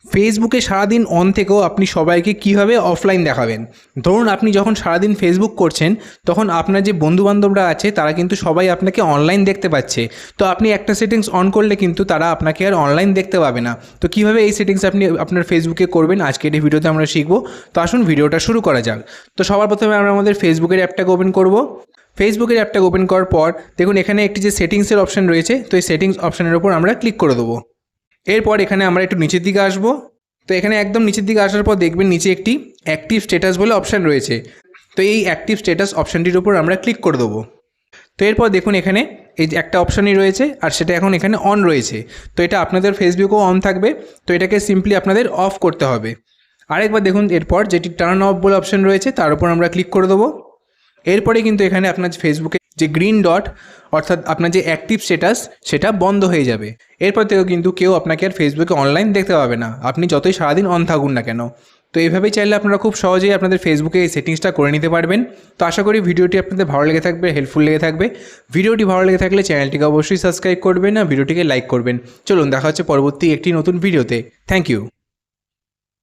ফেসবুকে সারাদিন অন থেকেও আপনি সবাইকে কীভাবে অফলাইন দেখাবেন। ধরুন আপনি যখন সারাদিন ফেসবুক করছেন তখন আপনার যে বন্ধুবান্ধবরা আছে তারা কিন্তু সবাই আপনাকে অনলাইন দেখতে পাচ্ছে। তো আপনি একটা সেটিংস অন করলে কিন্তু তারা আপনাকে আর অনলাইন দেখতে পাবে না। তো কীভাবে এই সেটিংস আপনি আপনার ফেসবুকে করবেন আজকের এই ভিডিওতে আমরা শিখব। তো আসুন ভিডিওটা শুরু করা যাক। তো সবার প্রথমে আমরা আমাদের ফেসবুকের অ্যাপটাকে ওপেন করব। ফেসবুকের অ্যাপটা ওপেন করার পর দেখুন এখানে একটি যে সেটিংসের অপশান রয়েছে, তো এই সেটিংস অপশানের উপর আমরা ক্লিক করে দেবো। এরপর এখানে আমরা একটু নিচের দিকে আসবো। তো এখানে একদম নিচের দিকে আসার পর দেখবেন নিচে একটি অ্যাক্টিভ স্ট্যাটাস বলে অপশান রয়েছে। তো এই অ্যাক্টিভ স্ট্যাটাস অপশানটির উপর আমরা ক্লিক করে দেবো। তো এরপর দেখুন এখানে এই যে একটা অপশানই রয়েছে আর সেটা এখন এখানে অন রয়েছে। তো এটা আপনাদের ফেসবুকেও অন থাকবে। তো এটাকে সিম্পলি আপনাদের অফ করতে হবে। আরেকবার দেখুন এরপর যেটি টার্ন অফ বলে অপশান রয়েছে তার উপর আমরা ক্লিক করে দেবো। এরপরে কিন্তু এখানে আপনার ফেসবুকে যে গ্রিন ডট অর্থাৎ আপনার যে অ্যাক্টিভ স্ট্যাটাস সেটা বন্ধ হয়ে যাবে। এরপর থেকেও কিন্তু কেউ আপনাকে আর ফেসবুকে অনলাইন দেখতে পাবে না, আপনি যতই সারাদিন অন থাকুন না কেন। তো এইভাবেই চাইলে আপনারা খুব সহজেই আপনাদের ফেসবুকে এই সেটিংসটা করে নিতে পারবেন। তো আশা করি ভিডিওটি আপনাদের ভালো লেগে থাকবে, হেল্পফুল লেগে থাকবে। ভিডিওটি ভালো লেগে থাকলে চ্যানেলটিকে অবশ্যই সাবস্ক্রাইব করবেন আর ভিডিওটিকে লাইক করবেন। চলুন দেখা হচ্ছে পরবর্তী একটি নতুন ভিডিওতে। Thank you.